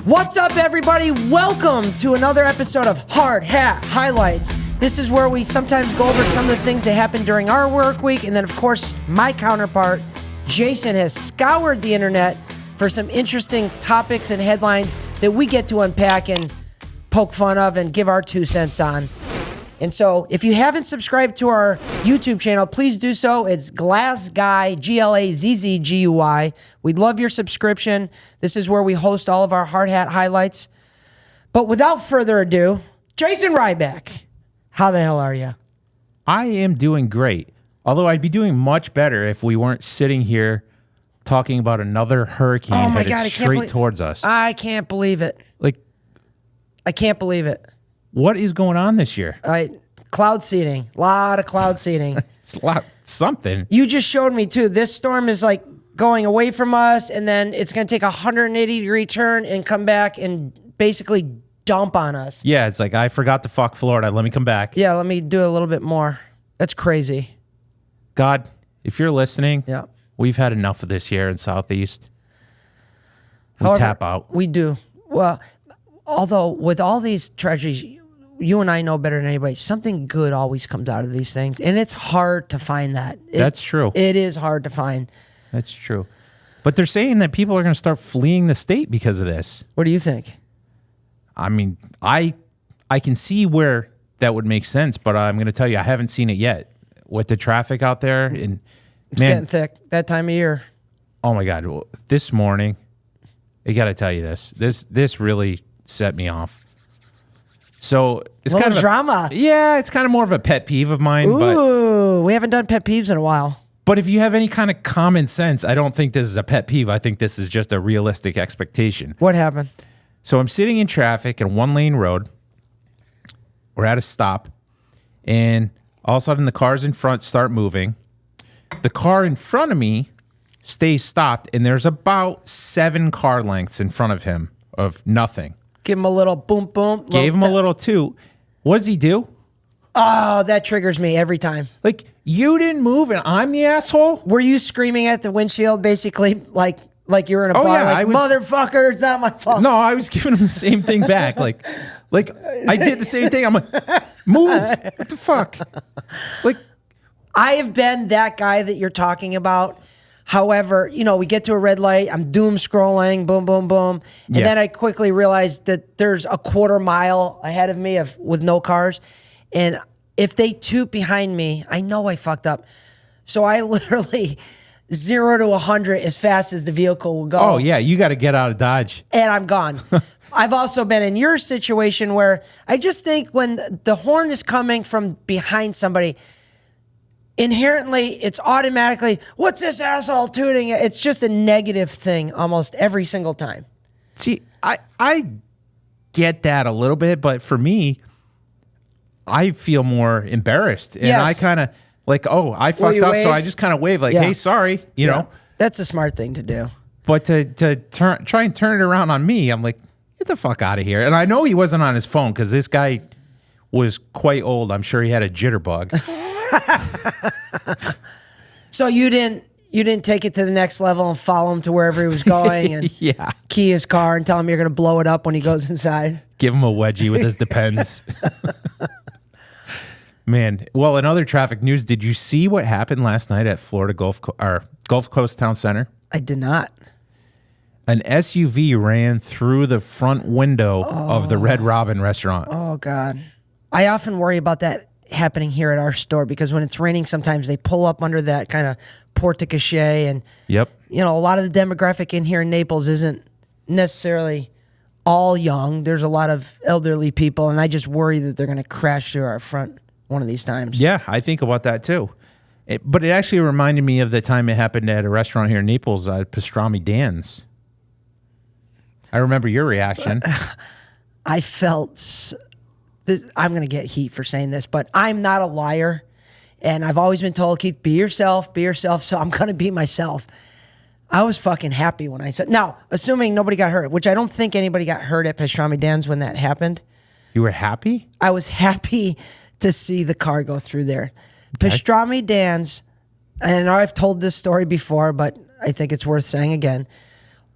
What's up, everybody? Welcome to another episode of Hard Hat Highlights. This is where we sometimes go over some of the things that happened during our work week, and then, of course, my counterpart, Jason, has scoured the internet for some interesting topics and headlines that we get to unpack and poke fun of and give our 2 cents on. And so, if you haven't subscribed to our YouTube channel, please do so. It's GlazzGuy, GlazzGuy. We'd love your subscription. This is where we host all of our hard hat highlights. But without further ado, Jason Ryback, how the hell are you? I am doing great. Although I'd be doing much better if we weren't sitting here talking about another hurricane headed straight towards us. I can't believe it. I can't believe it. What is going on this year? Cloud seeding. A lot of cloud seeding. It's a lot, something. You just showed me, too. This storm is like going away from us, and then it's going to take a 180-degree turn and come back and basically dump on us. Yeah, it's like, I forgot to fuck Florida. Let me come back. Yeah, let me do a little bit more. That's crazy. God, if you're listening, yeah, we've had enough of this here in Southeast. However, tap out. We do. Well, although with all these tragedies, you and I know better than anybody, something good always comes out of these things, and it's hard to find that. That's true. It is hard to find. That's true. But they're saying that people are going to start fleeing the state because of this. What do you think? I mean, I can see where that would make sense, but I'm going to tell you, I haven't seen it yet. With the traffic out there, and it's getting thick that time of year. Oh my God! This morning, I got to tell you this. This really set me off. So it's kind of drama. It's kind of more of a pet peeve of mine. Ooh, we haven't done pet peeves in a while. But if you have any kind of common sense, I don't think this is a pet peeve. I think this is just a realistic expectation. What happened? So I'm sitting in traffic in one-lane road. We're at a stop, and all of a sudden the cars in front start moving. The car in front of me stays stopped, and there's about 7 car lengths in front of him of nothing. Give him a little boom, boom. Gave him a little toot. What does he do? Oh, that triggers me every time. Like, you didn't move and I'm the asshole? Were you screaming at the windshield basically like you're in a bar? Yeah, like, motherfucker, it's not my fault. No, I was giving him the same thing back. Like I did the same thing. I'm like, move. What the fuck? Like, I have been that guy that you're talking about. However, we get to a red light, I'm doom scrolling, boom, boom, boom. And then I quickly realized that there's a quarter mile ahead of me with no cars. And if they toot behind me, I know I fucked up. So I literally 0 to 100 as fast as the vehicle will go. Oh, yeah, you got to get out of Dodge. And I'm gone. I've also been in your situation where I just think when the horn is coming from behind somebody, inherently, it's automatically, what's this asshole tooting? It's just a negative thing almost every single time. See, I get that a little bit, but for me, I feel more embarrassed. And I kind of like, I fucked up, so I just kind of wave like, hey, sorry, you know. That's a smart thing to do. But to try and turn it around on me, I'm like, get the fuck out of here. And I know he wasn't on his phone because this guy was quite old. I'm sure he had a jitterbug. So you didn't take it to the next level and follow him to wherever he was going and key his car and tell him you're going to blow it up when he goes inside? Give him a wedgie with his Depends. Man, well, in other traffic news, did you see what happened last night at Florida Gulf Coast Town Center? I did not. An SUV ran through the front window of the Red Robin restaurant. Oh, God. I often worry about that happening here at our store because when it's raining, sometimes they pull up under that kind of porte-cochere. And, yep. A lot of the demographic in here in Naples isn't necessarily all young. There's a lot of elderly people, and I just worry that they're going to crash through our front one of these times. Yeah, I think about that too. But it actually reminded me of the time it happened at a restaurant here in Naples, Pastrami Dan's. I remember your reaction. I felt this. I'm going to get heat for saying this, but I'm not a liar. And I've always been told, Keith, be yourself. So I'm going to be myself. I was fucking happy when I said, now, assuming nobody got hurt, which I don't think anybody got hurt at Pastrami Dan's when that happened. You were happy? I was happy to see the car go through there. Pastrami Dan's and I've told this story before, but I think it's worth saying again.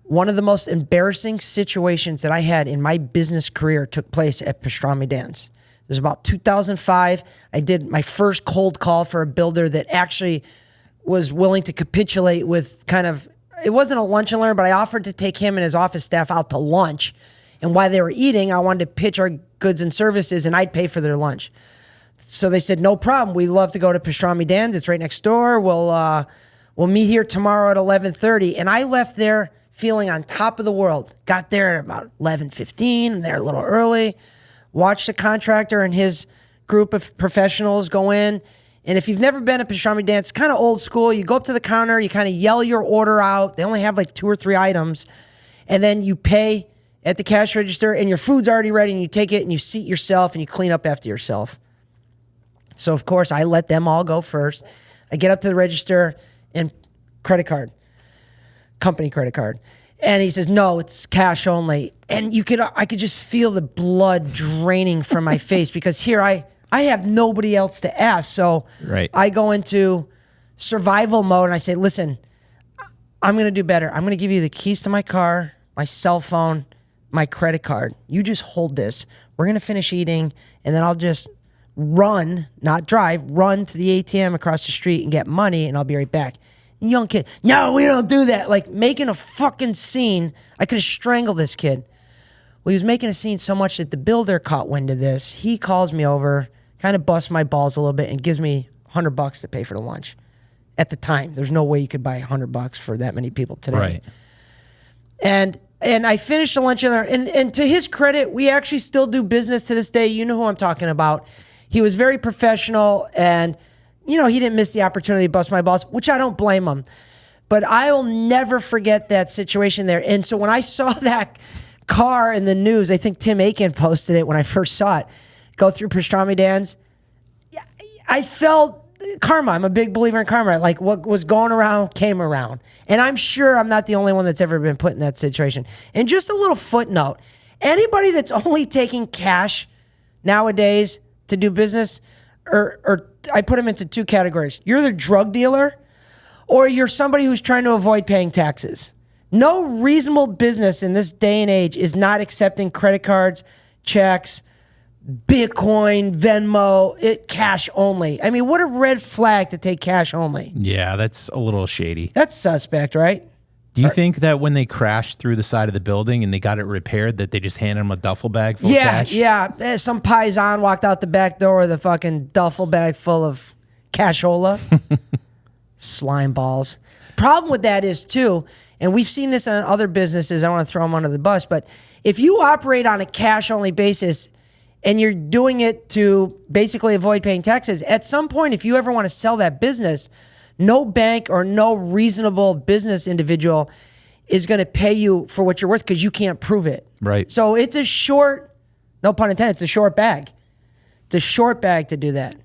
One of the most embarrassing situations that I had in my business career took place at Pastrami Dan's. It was about 2005. I did my first cold call for a builder that actually was willing to capitulate with kind of, it wasn't a lunch and learn, but I offered to take him and his office staff out to lunch. And while they were eating, I wanted to pitch our goods and services, and I'd pay for their lunch. So they said, no problem. We love to go to Pastrami Dan's. It's right next door. We'll meet here tomorrow at 11:30. And I left there feeling on top of the world. Got there at about 11:15. I'm there a little early. Watched the contractor and his group of professionals go in. And if you've never been to Pastrami Dan's, it's kind of old school. You go up to the counter, you kind of yell your order out. They only have like 2 or 3 items. And then you pay at the cash register, and your food's already ready, and you take it and you seat yourself and you clean up after yourself. So, of course, I let them all go first. I get up to the register and credit card, company credit card. And he says, no, it's cash only. And I could just feel the blood draining from my face because here I have nobody else to ask. So I go into survival mode and I say, listen, I'm going to do better. I'm going to give you the keys to my car, my cell phone, my credit card. You just hold this. We're going to finish eating, and then I'll just run, not drive, run to the ATM across the street and get money, and I'll be right back. Young kid, no, we don't do that. Like making a fucking scene. I could have strangled this kid. Well, he was making a scene so much that the builder caught wind of this. He calls me over, kind of busts my balls a little bit, and gives me $100 to pay for the lunch. At the time, there's no way you could buy $100 for that many people today. Right. And I finished the lunch, and to his credit, we actually still do business to this day. You know who I'm talking about. He was very professional, and he didn't miss the opportunity to bust my balls, which I don't blame him. But I'll never forget that situation there. And so when I saw that car in the news, I think Tim Aiken posted it when I first saw it, go through Pastrami Dan's, I felt karma. I'm a big believer in karma. Like what was going around came around. And I'm sure I'm not the only one that's ever been put in that situation. And just a little footnote, anybody that's only taking cash nowadays to do business, or I put them into 2 categories. You're the drug dealer, or you're somebody who's trying to avoid paying taxes. No reasonable business in this day and age is not accepting credit cards, checks, Bitcoin, Venmo, cash only. I mean, what a red flag to take cash only. Yeah, that's a little shady. That's suspect, right? Do you think that when they crashed through the side of the building and they got it repaired, that they just handed them a duffel bag full of cash? Yeah. Some paisan walked out the back door with a fucking duffel bag full of cashola. Slime balls. Problem with that is, too, and we've seen this on other businesses, I don't want to throw them under the bus, but if you operate on a cash-only basis and you're doing it to basically avoid paying taxes, at some point, if you ever want to sell that business, no bank or no reasonable business individual is going to pay you for what you're worth because you can't prove it. Right. So it's a short, no pun intended, it's a short bag. It's a short bag to do that.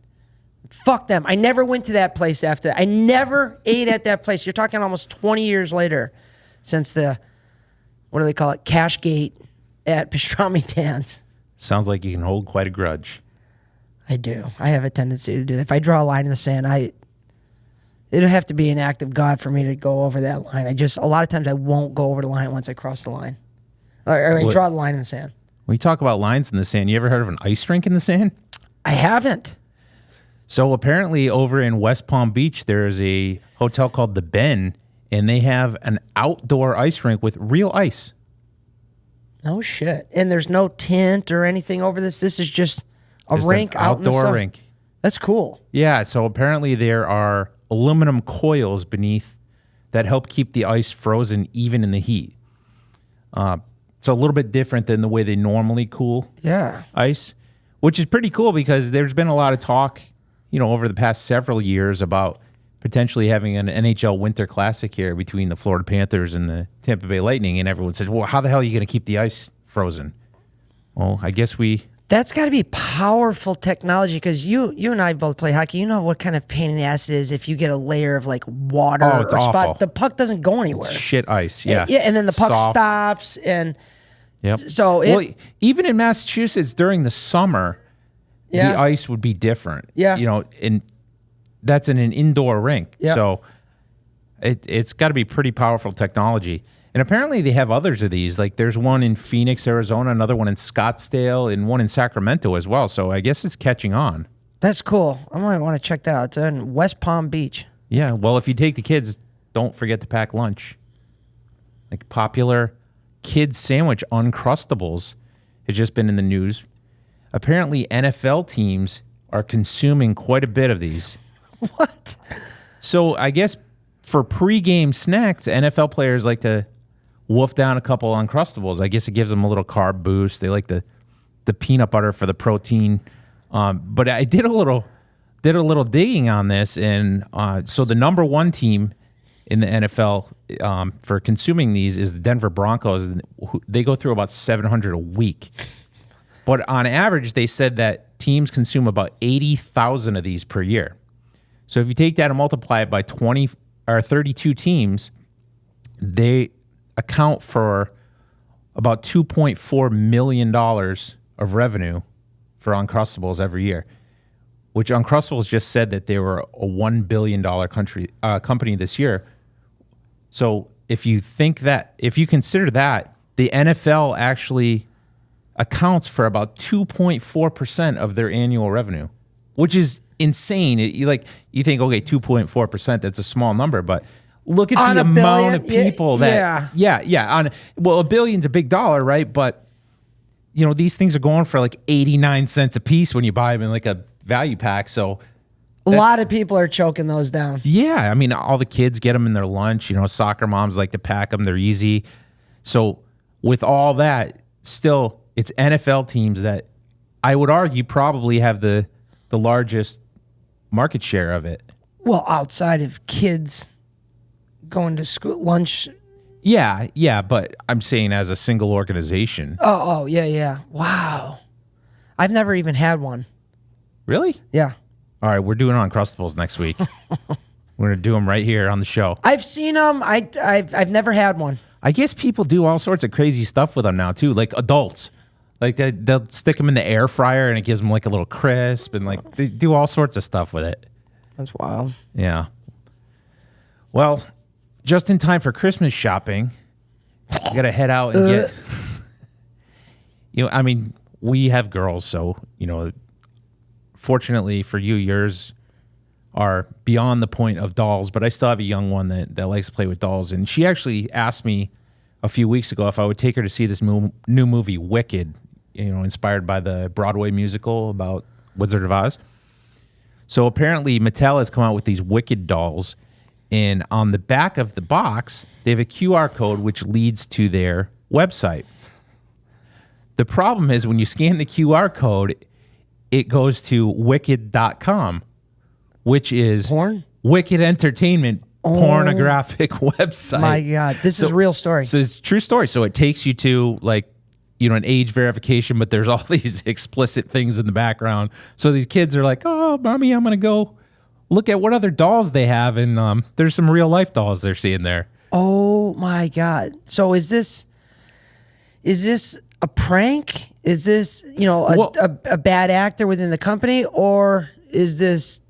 Fuck them. I never went to that place after that. I never ate at that place. You're talking almost 20 years later since the, what do they call it, Cash Gate at Pastrami Dan's. Sounds like you can hold quite a grudge. I do. I have a tendency to do that. If I draw a line in the sand, it'll have to be an act of God for me to go over that line. A lot of times I won't go over the line once I cross the line. Or I draw the line in the sand. When you talk about lines in the sand, you ever heard of an ice rink in the sand? I haven't. So apparently over in West Palm Beach, there's a hotel called The Ben, and they have an outdoor ice rink with real ice. No shit. And there's no tent or anything over this? This is just a rink out in the sun? Outdoor rink. That's cool. Yeah, so apparently there are aluminum coils beneath that help keep the ice frozen even in the heat. It's a little bit different than the way they normally cool ice, which is pretty cool because there's been a lot of talk, over the past several years about potentially having an NHL Winter Classic here between the Florida Panthers and the Tampa Bay Lightning, and everyone says, well, how the hell are you going to keep the ice frozen? Well, I guess That's got to be powerful technology because you and I both play hockey. You know what kind of pain in the ass it is if you get a layer of like water or spot. awful. The puck doesn't go anywhere. It's shit ice, yeah. Yeah, and then the puck Soft. stops. And yep. So even in Massachusetts during the summer, the ice would be different. Yeah. And that's in an indoor rink. Yep. So it's got to be pretty powerful technology. And apparently they have others of these. Like there's one in Phoenix, Arizona, another one in Scottsdale, and one in Sacramento as well. So I guess it's catching on. That's cool. I might want to check that out. It's in West Palm Beach. Yeah. Well, if you take the kids, don't forget to pack lunch. Like popular kids sandwich Uncrustables has just been in the news. Apparently NFL teams are consuming quite a bit of these. What? So I guess for pregame snacks, NFL players like to wolf down a couple Uncrustables. I guess it gives them a little carb boost. They like the peanut butter for the protein. But I did a little digging on this, and so the number one team in the NFL for consuming these is the Denver Broncos. They go through about 700 a week. But on average, they said that teams consume about 80,000 of these per year. So if you take that and multiply it by 20 or 32 teams, they account for about $2.4 million of revenue for Uncrustables every year, which Uncrustables just said that they were a $1 billion company this year. So if you consider that, the NFL actually accounts for about 2.4% of their annual revenue, which is insane. You think, okay, 2.4%, that's a small number, but look at the amount of people that, a billion's a big dollar, right? But these things are going for like 89 cents a piece when you buy them in like a value pack. So a lot of people are choking those down. Yeah. I mean, all the kids get them in their lunch, soccer moms like to pack them. They're easy. So with all that, still it's NFL teams that I would argue probably have the largest market share of it. Well, outside of kids going to school lunch. Yeah, but I'm saying as a single organization. Oh, yeah. Wow. I've never even had one. Really? Yeah. All right, we're doing Uncrustables next week. We're going to do them right here on the show. I've seen them. I've never had one. I guess people do all sorts of crazy stuff with them now, too, like adults. Like they'll stick them in the air fryer and it gives them like a little crisp, and like they do all sorts of stuff with it. That's wild. Yeah. Well, just in time for Christmas shopping, you got to head out and get, I mean, we have girls, so, fortunately for you, yours are beyond the point of dolls, but I still have a young one that likes to play with dolls. And she actually asked me a few weeks ago if I would take her to see this new movie, Wicked, inspired by the Broadway musical about Wizard of Oz. So apparently Mattel has come out with these Wicked dolls, and on the back of the box, they have a QR code which leads to their website. The problem is when you scan the QR code, it goes to wicked.com, which is Wicked Entertainment pornographic website. My God, this is a real story. So it's a true story. So it takes you to an age verification, but there's all these explicit things in the background. So these kids are like, oh, mommy, I'm going to go look at what other dolls they have. And there's some real life dolls they're seeing there. Oh my God. So is this a prank? Is this, a bad actor within the company, or is this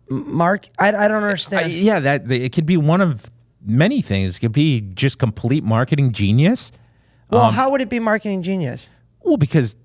Mark? I don't understand. It could be one of many things. It could be just complete marketing genius. Well, how would it be marketing genius? Well, because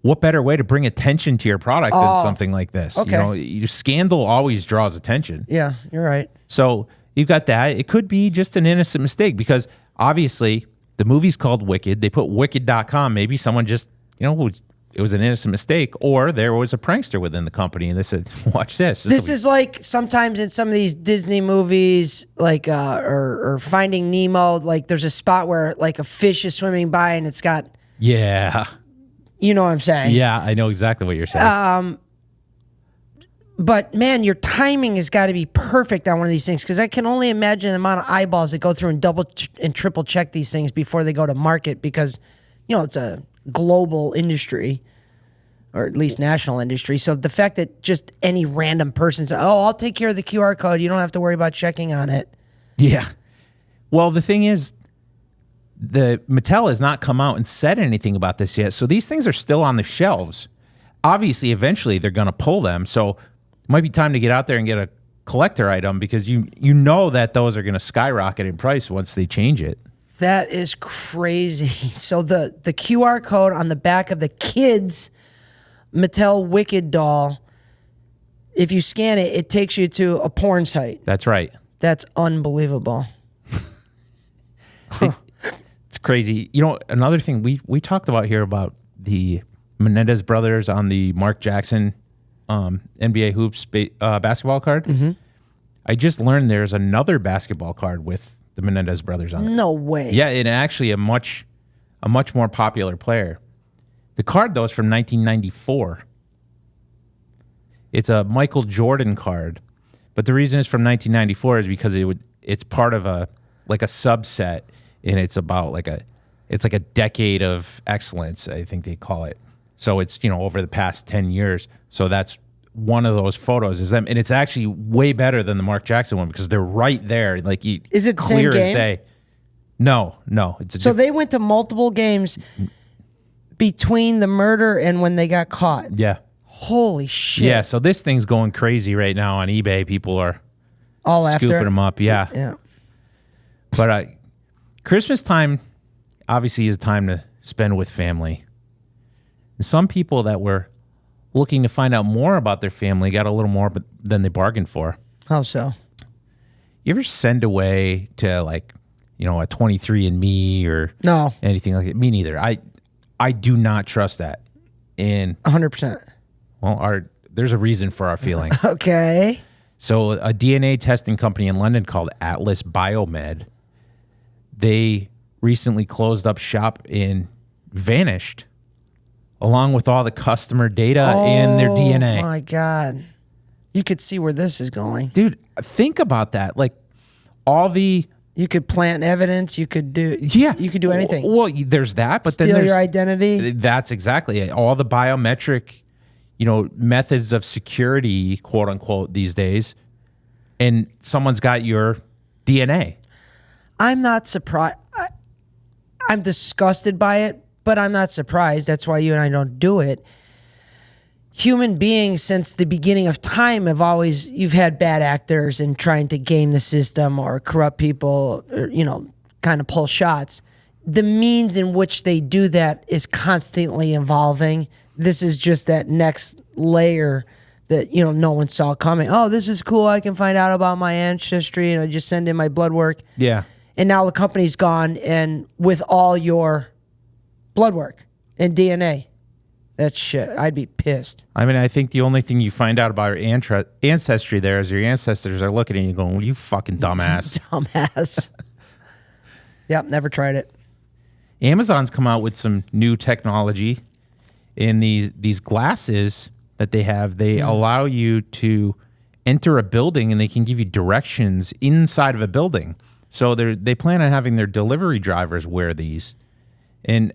what better way to bring attention to your product than something like this? Okay. Scandal always draws attention. Yeah, you're right. So you've got that. It could be just an innocent mistake because obviously the movie's called Wicked. They put wicked.com. Maybe someone just, it was an innocent mistake, or there was a prankster within the company and they said, watch this. This is like sometimes in some of these Disney movies, like, or Finding Nemo, like there's a spot where like a fish is swimming by and it's got. Yeah. You know what I'm saying? Yeah, I know exactly what you're saying. But man, your timing has got to be perfect on one of these things, because I can only imagine the amount of eyeballs that go through and double and triple check these things before they go to market, because it's a global industry, or at least national industry. So the fact that just any random person says, "Oh, I'll take care of the QR code. You don't have to worry about checking on it." Yeah. Well, the thing is, the Mattel has not come out and said anything about this yet. So these things are still on the shelves. Obviously, eventually they're going to pull them. So might be time to get out there and get a collector item because you know that those are going to skyrocket in price once they change it. That is crazy. So the QR code on the back of the kids' Mattel Wicked doll, if you scan it, it takes you to a porn site. That's right. That's unbelievable. It's crazy. You know, another thing we talked about here about the Menendez brothers on the Mark Jackson NBA hoops basketball card. Mm-hmm. I just learned there's another basketball card with the Menendez brothers on it. No way. Yeah, and actually a much more popular player. The card though is from 1994. It's a Michael Jordan card, but the reason it's from 1994 is because it's part of a subset, and it's about like a decade of excellence, I think they call it. So it's, you know, over the past 10 years. So that's one of those photos is them, and it's actually way better than the Mark Jackson one because they're right there, like is it clear same as game? day. No, it's so they went to multiple games between the murder and when they got caught. Yeah. Holy shit. Yeah, so this thing's going crazy right now on eBay. People are all scooping after them up. Yeah. Yeah. But Christmas time obviously is time to spend with family. And some people that were looking to find out more about their family got a little more than they bargained for. How so? You ever send away to like, you know, a 23andMe or No. anything like that? Me neither. I do not trust that. And 100%. well, there's a reason for our feeling. Okay. So a DNA testing company in London called Atlas Biomed, they recently closed up shop and vanished along with all the customer data and their DNA. Oh my God. You could see where this is going. Dude, think about that. Like all the... You could plant evidence. You could do... Yeah. You could do anything. Well, there's that, but Steal then there's... your identity. That's exactly it. All the biometric, you know, methods of security, quote unquote, these days. And someone's got your DNA. I'm not surprised. I'm disgusted by it, but I'm not surprised. That's why you and I don't do it. Human beings, since the beginning of time, you've had bad actors and trying to game the system or corrupt people, or, you know, kind of pull shots. The means in which they do that is constantly evolving. This is just that next layer that, you know, no one saw coming. Oh, this is cool. I can find out about my ancestry and I just send in my blood work. Yeah. And now the company's gone and with all your blood work and DNA. That shit, I'd be pissed. I mean, I think the only thing you find out about your ancestry there is your ancestors are looking at you going, well, you fucking dumbass. Dumbass. Yep, never tried it. Amazon's come out with some new technology in these glasses that they have. They allow you to enter a building and they can give you directions inside of a building. So they plan on having their delivery drivers wear these. And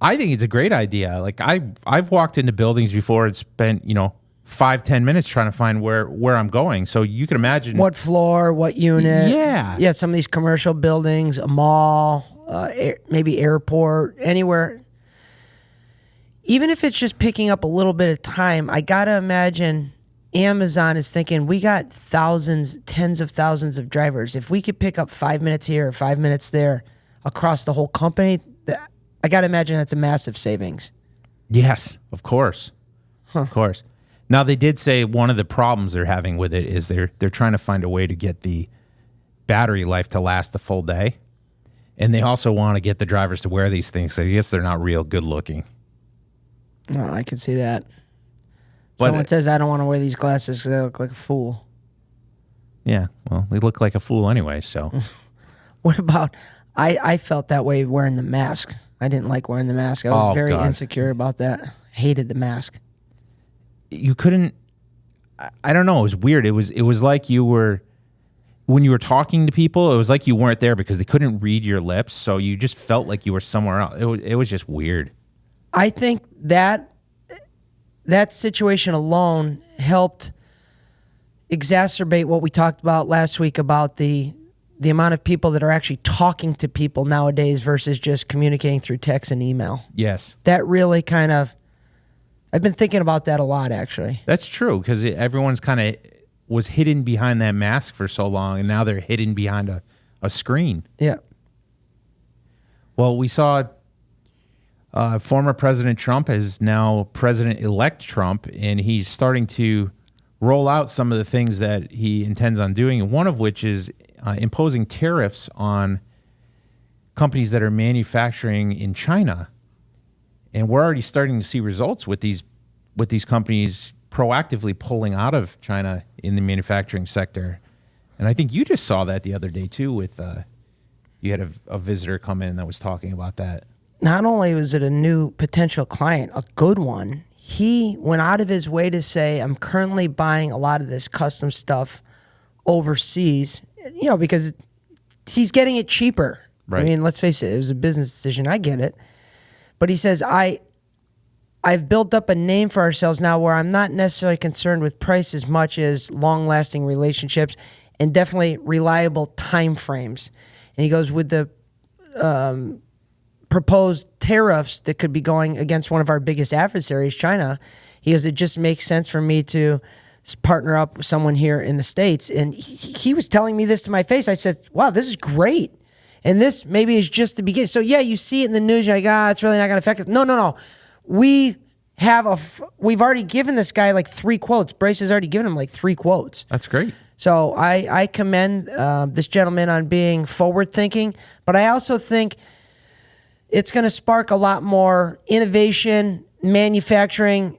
I think it's a great idea. Like I've walked into buildings before and spent, 5-10 minutes trying to find where I'm going. So you can imagine what floor, what unit. Yeah. Some of these commercial buildings, a mall, maybe airport, anywhere. Even if it's just picking up a little bit of time, I got to imagine Amazon is thinking, we got thousands, tens of thousands of drivers. If we could pick up 5 minutes here or 5 minutes there across the whole company, I got to imagine that's a massive savings. Yes, of course. Of course. Now, they did say one of the problems they're having with it is they're trying to find a way to get the battery life to last a full day. And they also want to get the drivers to wear these things. So I guess they're not real good looking. Oh, I can see that. But Someone says, I don't want to wear these glasses because I look like a fool. Yeah, well, they look like a fool anyway, so. What about, I felt that way wearing the mask. I didn't like wearing the mask. I was very insecure about that. Hated the mask. You couldn't, I don't know, it was weird. It was like you were, when you were talking to people, it was like you weren't there because they couldn't read your lips, so you just felt like you were somewhere else. It was just weird. I think that situation alone helped exacerbate what we talked about last week about the amount of people that are actually talking to people nowadays versus just communicating through text and email. Yes. That really kind of I've been thinking about that a lot, actually. That's true, because everyone's kind of was hidden behind that mask for so long, and now they're hidden behind a screen. Yeah. Well, we saw former President Trump is now President-elect Trump, and he's starting to roll out some of the things that he intends on doing, and one of which is imposing tariffs on companies that are manufacturing in China. And we're already starting to see results with these companies proactively pulling out of China in the manufacturing sector. And I think you just saw that the other day too with you had a visitor come in that was talking about that. Not only was it a new potential client, a good one, he went out of his way to say, I'm currently buying a lot of this custom stuff overseas, because he's getting it cheaper. Right. I mean, let's face it, it was a business decision. I get it. But he says, I've built up a name for ourselves now where I'm not necessarily concerned with price as much as long-lasting relationships and definitely reliable time frames. And he goes, with the proposed tariffs that could be going against one of our biggest adversaries, China, he goes, it just makes sense for me to partner up with someone here in the States. And he was telling me this to my face. I said, wow, this is great. And this maybe is just the beginning. So yeah, you see it in the news. You're like, it's really not going to affect us. No. We've already given this guy like 3 quotes. Brace has already given him like 3 quotes. That's great. So I commend this gentleman on being forward thinking, but I also think it's going to spark a lot more innovation, manufacturing,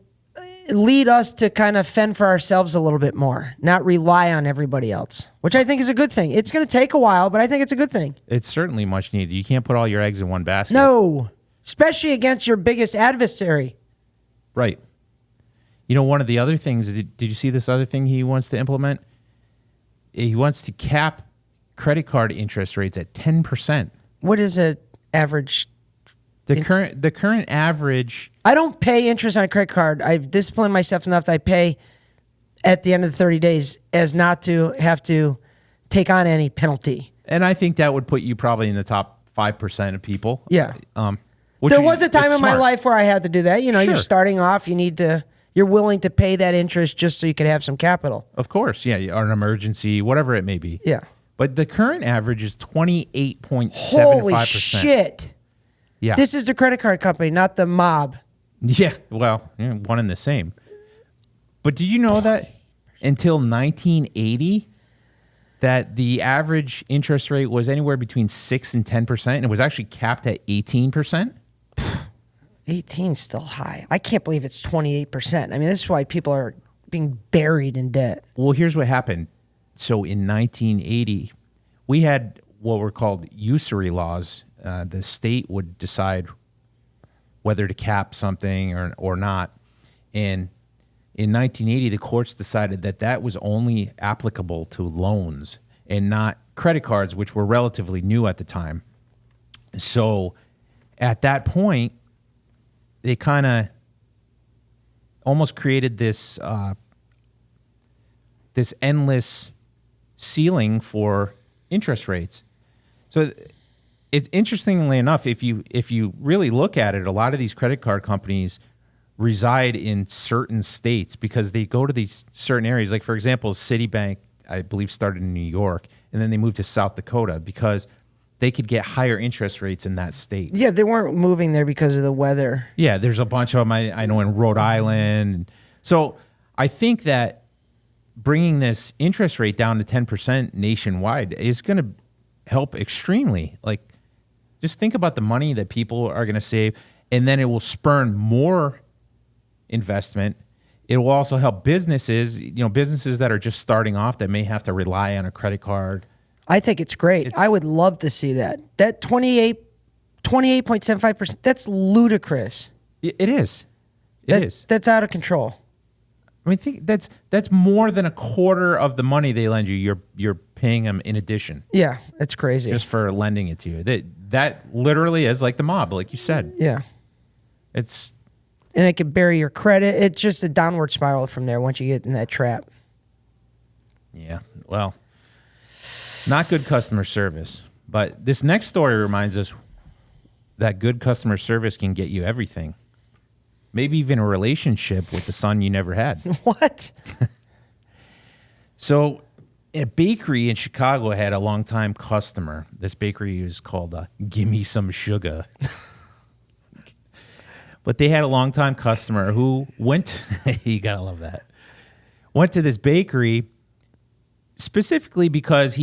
lead us to kind of fend for ourselves a little bit more, not rely on everybody else, which I think is a good thing. It's going to take a while, but I think it's a good thing. It's certainly much needed. You can't put all your eggs in one basket. No, especially against your biggest adversary. Right. One of the other things, did you see this other thing he wants to implement? He wants to cap credit card interest rates at 10%. What is an average? The current average. I don't pay interest on a credit card. I've disciplined myself enough that I pay at the end of the 30 days as not to have to take on any penalty. And I think that would put you probably in the top 5% of people. Yeah. There was a time in my smart. life where I had to do that. Sure. You're starting off. You're willing to pay that interest just so you can have some capital. Of course. Yeah. Or an emergency, whatever it may be. Yeah. But the current average is 28.75%. Holy shit. Yeah. This is the credit card company, not the mob. Yeah. Well, one and the same. But did you know that until 1980, that the average interest rate was anywhere between 6 and 10%, and it was actually capped at 18%? 18 is still high. I can't believe it's 28%. I mean, this is why people are being buried in debt. Well, here's what happened. So in 1980, we had what were called usury laws. The state would decide whether to cap something or not. And in 1980, the courts decided that was only applicable to loans and not credit cards, which were relatively new at the time. So at that point, they kind of almost created this endless ceiling for interest rates. So it's interestingly enough, if you really look at it, a lot of these credit card companies reside in certain states because they go to these certain areas. Like, for example, Citibank, I believe, started in New York, and then they moved to South Dakota because they could get higher interest rates in that state. Yeah, they weren't moving there because of the weather. Yeah, there's a bunch of them I know in Rhode Island. So I think that bringing this interest rate down to 10% nationwide is going to help extremely. Like, just think about the money that people are going to save, and then it will spur more investment. It will also help businesses, businesses that are just starting off that may have to rely on a credit card. I think it's great. I would love to see that. That 28.75%, that's ludicrous. It is. It is. That's out of control. I mean, think that's more than a quarter of the money they lend you. You're paying them in addition. Yeah, it's crazy. Just for lending it to you. That literally is like the mob, like you said. Yeah. And it can bury your credit. It's just a downward spiral from there once you get in that trap. Yeah, well, not good customer service. But this next story reminds us that good customer service can get you everything. maybe even a relationship with the son you never had. What? So a bakery in Chicago had a longtime customer. This bakery is called Gimme Some Sugar. But they had a longtime customer who went, you gotta love that, went to this bakery specifically because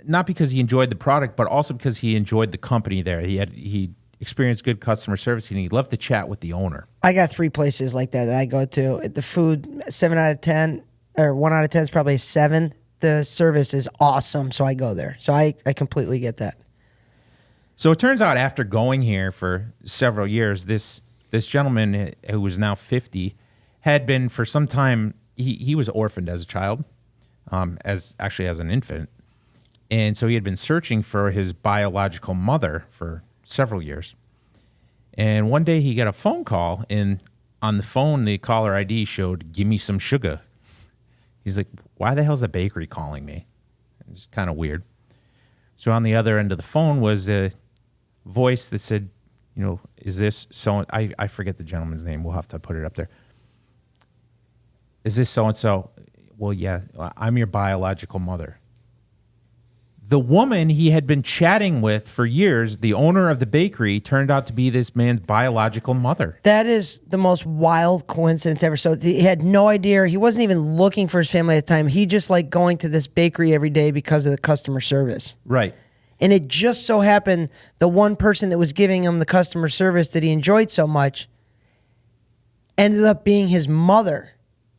not because he enjoyed the product, but also because he enjoyed the company there. He experienced good customer service and he loved to chat with the owner. I got 3 places like that I go to. The food, 7 out of 10, or 1 out of 10 is probably a 7. The service is awesome, so I go there. So I completely get that. So it turns out after going here for several years, this gentleman who was now 50 had been for some time, he was orphaned as a child, as an infant. And so he had been searching for his biological mother for several years. And one day he got a phone call, and on the phone, the caller ID showed, "Give me some sugar." He's like, why the hell's a bakery calling me? It's kind of weird. So on the other end of the phone was a voice that said, is this so? I forget the gentleman's name. We'll have to put it up there. Is this so-and-so? Well, yeah, I'm your biological mother. The woman he had been chatting with for years, the owner of the bakery, turned out to be this man's biological mother. That is the most wild coincidence ever. So he had no idea. He wasn't even looking for his family at the time. He just liked going to this bakery every day because of the customer service. Right. And it just so happened the one person that was giving him the customer service that he enjoyed so much ended up being his mother.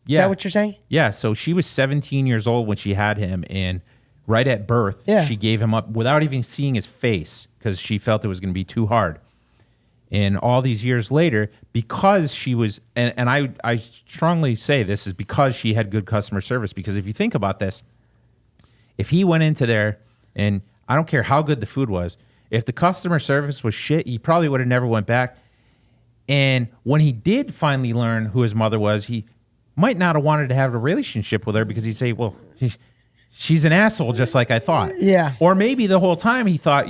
Yeah. Is that what you're saying? Yeah. So she was 17 years old when she had him, and right at birth, she gave him up without even seeing his face because she felt it was going to be too hard. And all these years later, because she was, and I strongly say this is because she had good customer service, because if you think about this, if he went into there, and I don't care how good the food was, if the customer service was shit, he probably would have never went back. And when he did finally learn who his mother was, he might not have wanted to have a relationship with her because he'd say, well, she's an asshole just like I thought. Yeah. Or maybe the whole time he thought,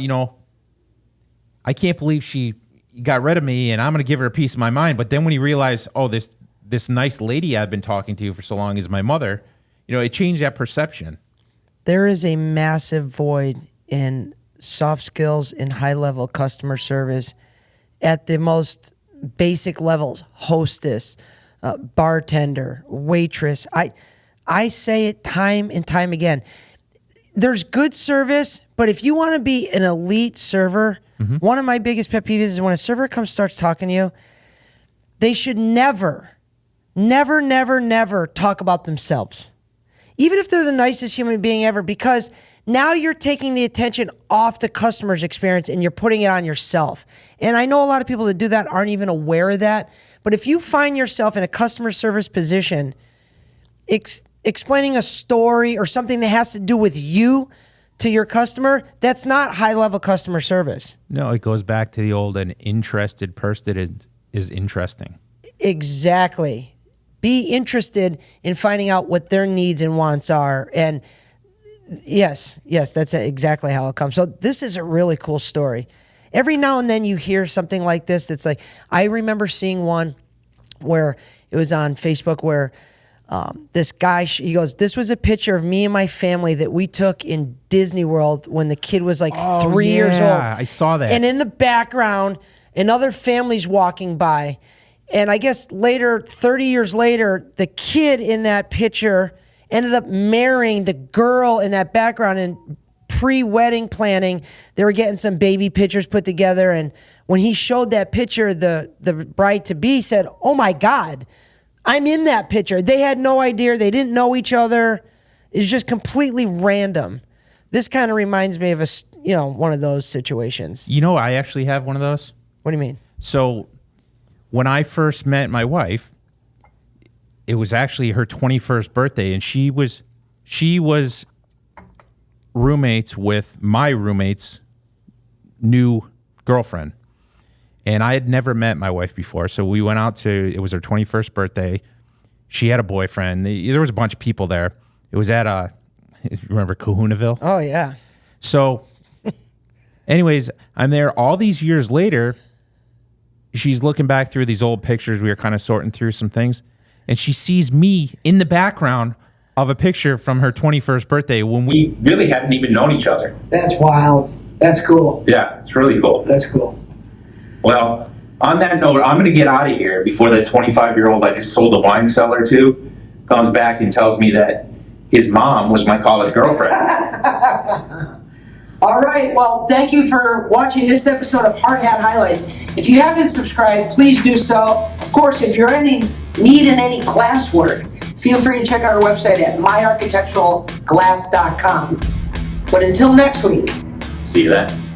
I can't believe she got rid of me and I'm going to give her a piece of my mind. But then when he realized, oh, this nice lady I've been talking to for so long is my mother, it changed that perception. There is a massive void in soft skills and high-level customer service at the most basic levels. Hostess, bartender, waitress. I say it time and time again. There's good service, but if you want to be an elite server, one of my biggest pet peeves is when a server starts talking to you, they should never talk about themselves. Even if they're the nicest human being ever, because now you're taking the attention off the customer's experience and you're putting it on yourself. And I know a lot of people that do that aren't even aware of that. But if you find yourself in a customer service position, explaining a story or something that has to do with you to your customer, that's not high-level customer service. No, it goes back to the old, an interested person is interesting. Exactly. Be interested in finding out what their needs and wants are. And yes, that's exactly how it comes. So this is a really cool story. Every now and then you hear something like this that's like, I remember seeing one where it was on Facebook where this guy, he goes, this was a picture of me and my family that we took in Disney World when the kid was like 3 years old. I saw that. And in the background, another family's walking by. And I guess later, 30 years later, the kid in that picture ended up marrying the girl in that background and pre-wedding planning. They were getting some baby pictures put together. And when he showed that picture, the bride-to-be said, oh my God, I'm in that picture. They had no idea. They didn't know each other. It was just completely random. This kind of reminds me of one of those situations. I actually have one of those. What do you mean? So when I first met my wife, it was actually her 21st birthday, and she was roommates with my roommate's new girlfriend. And I had never met my wife before, so we went out it was her 21st birthday. She had a boyfriend. There was a bunch of people there. It was at remember Kahunaville? Oh, yeah. So anyways, I'm there all these years later, she's looking back through these old pictures. We were kind of sorting through some things, and she sees me in the background of a picture from her 21st birthday when we really hadn't even known each other. That's wild. That's cool. Yeah, it's really cool. That's cool. Well, on that note, I'm going to get out of here before the 25-year-old I just sold the wine cellar to comes back and tells me that his mom was my college girlfriend. All right. Well, thank you for watching this episode of Hard Hat Highlights. If you haven't subscribed, please do so. Of course, if you're in need in any glass work, feel free to check out our website at myarchitecturalglass.com. But until next week. See you then.